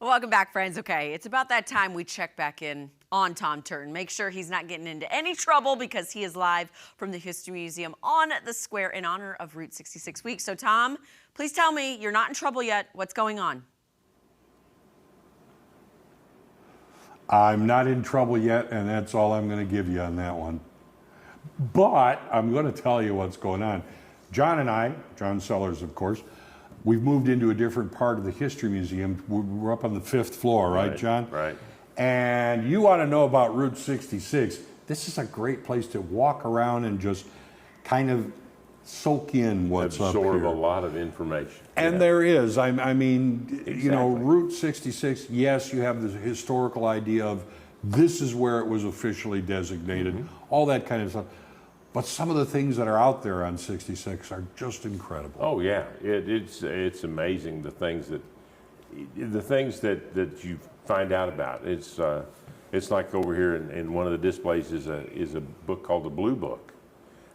Welcome back, friends. Okay, it's about that time we check back in on Tom Turton. Make sure he's not getting into any trouble because he is live from the History Museum on the square in honor of Route 66 week. So, Tom, please tell me you're not in trouble yet. What's going on? I'm not in trouble yet, and that's all I'm going to give you on that one. But I'm going to tell you what's going on. John and I, John Sellers, of course, we've moved into a different part of the History Museum. We're up on the 5th floor, right, John? Right. And you want to know about Route 66. This is a great place to walk around and just kind of soak in what's up here. Absorb a lot of information. And there is. I mean, Exactly. you know, Route 66, yes, you have the historical idea of this is where it was officially designated, all that kind of stuff. But some of the things that are out there on 66 are just incredible. Oh yeah, it's amazing the things that you find out about. It's like over here in one of the displays is a book called the Blue Book,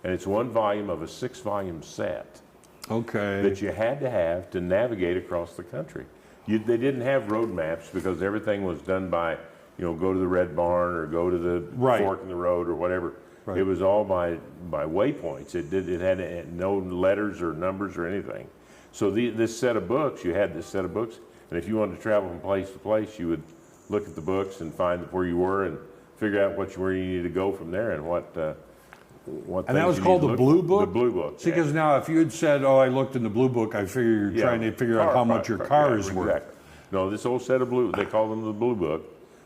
and it's one volume of a 6-volume set. Okay. That you had to have to navigate across the country. They didn't have road maps because everything was done by, go to the Red Barn or go to the fork in the road or whatever. Right. It was all by waypoints. It had no letters or numbers or anything. So this set of books, you had this set of books, and if you wanted to travel from place to place, you would look at the books and find where you were and figure out where you needed to go from there and what. And that was called the Blue Book? The Blue Book. See, because now if you had said, oh, I looked in the Blue Book, I figure you're trying to figure out how much your car is worth. Exactly. No, this old set of they call them the Blue Book,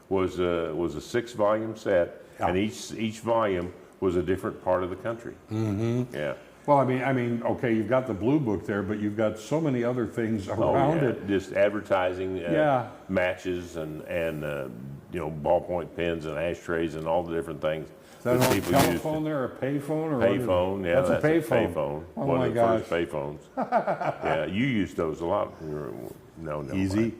was a 6-volume set, and each volume was a different part of the country. Yeah. Well, I mean, okay, you've got the Blue Book there, but you've got so many other things around it. Just advertising, matches, and ballpoint pens and ashtrays and all the different things. Is that an old telephone there, a payphone? Or payphone, yeah. That's a payphone. Oh my gosh. One of the first payphones. Yeah, you used those a lot. No. Easy.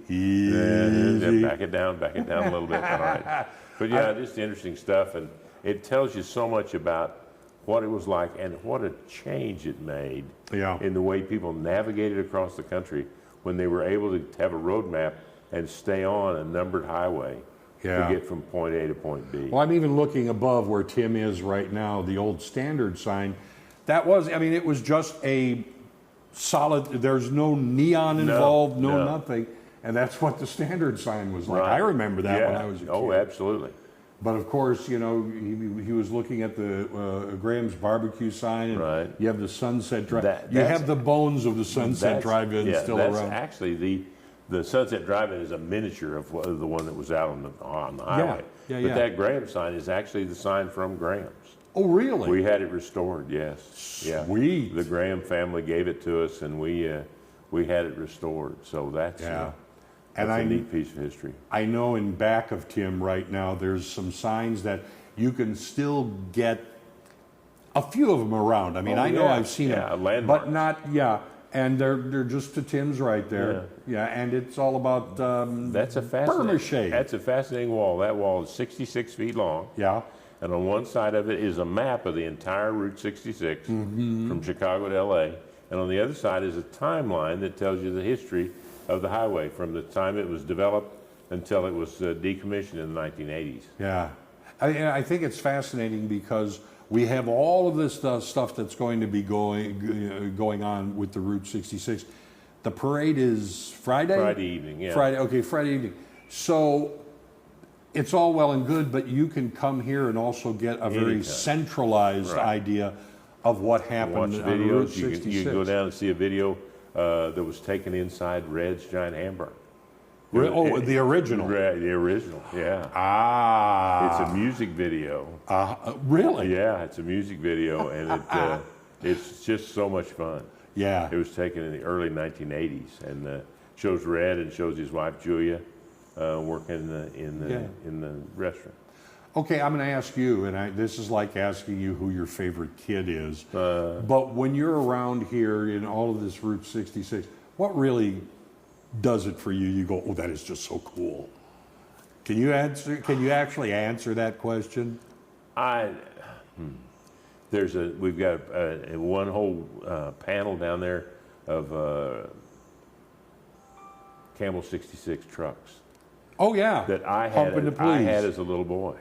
Back it down a little bit. All right. But yeah, just interesting stuff, and it tells you so much about what it was like and what a change it made in the way people navigated across the country when they were able to have a road map and stay on a numbered highway to get from point A to point B. Well, I'm even looking above where Tim is right now, the old standard sign. That was, it was just a solid, there's no neon involved, no nothing. And that's what the standard sign was like. Right. I remember that when I was a kid. Oh, absolutely. But of course, he was looking at the Graham's Barbecue sign, and you have the Sunset Drive. You have the bones of the Sunset Drive-In still around. Actually, the Sunset Drive-In is a miniature of the one that was out on the highway. But that Graham sign is actually the sign from Graham's. Oh, really? We had it restored, yes. Sweet. Yeah. The Graham family gave it to us, and we had it restored. So that's a neat piece of history. I know in back of Tim right now, there's some signs that you can still get a few of them around. I know I've seen them, but not, and they're just to Tim's right there. Yeah, and it's all about that's a Burma-shade. That's a fascinating wall. That wall is 66 feet long. Yeah. And on one side of it is a map of the entire Route 66 from Chicago to LA. And on the other side is a timeline that tells you the history of the highway from the time it was developed until it was decommissioned in the 1980s. Yeah. I think it's fascinating because we have all of this stuff that's going to be going on with the Route 66. The parade is Friday? Friday evening, yeah. Friday evening. So it's all well and good, but you can come here and also get a very centralized idea of what happened on Route 66. You can go down and see a video that was taken inside Red's Giant Hamburger. The original? The original, yeah. It's a music video. Really? Yeah, it's a music video, and it's just so much fun. Yeah. It was taken in the early 1980s, and shows Red and shows his wife Julia working in the restaurant. Okay, I'm going to ask you, and this is like asking you who your favorite kid is. But when you're around here in all of this Route 66, what really does it for you? You go, oh, that is just so cool. Can you actually answer that question? We've got one whole panel down there of Campbell 66 trucks. Oh yeah. that I Humping the Please. had as a little boy.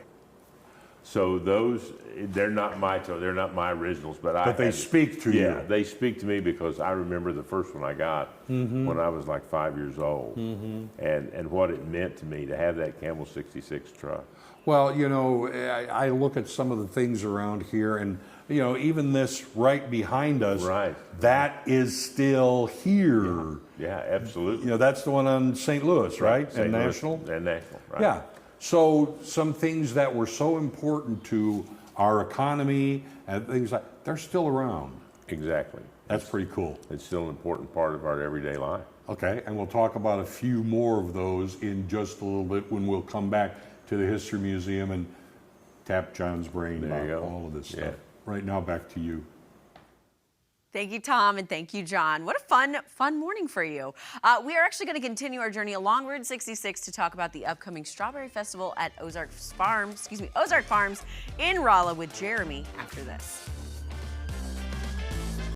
So they're not my originals, but they speak to you. Yeah, they speak to me because I remember the first one I got when I was like 5 years old, and what it meant to me to have that Campbell 66 truck. Well, you know, I look at some of the things around here, and you know, even this right behind us, Right. that is still here. Yeah, absolutely. You know, that's the one on St. Louis, right? St. And Louis National? And National, right. Yeah. So some things that were so important to our economy and things like, they're still around. Exactly. That's pretty cool. It's still an important part of our everyday life. Okay, and we'll talk about a few more of those in just a little bit when we'll come back to the History Museum and tap John's brain There about you go. all of this Yeah. stuff. Right now, back to you. Thank you, Tom, and thank you, John. What a fun morning for you. We are actually going to continue our journey along Route 66 to talk about the upcoming Strawberry Festival at Ozark Farms in Rolla with Jeremy after this.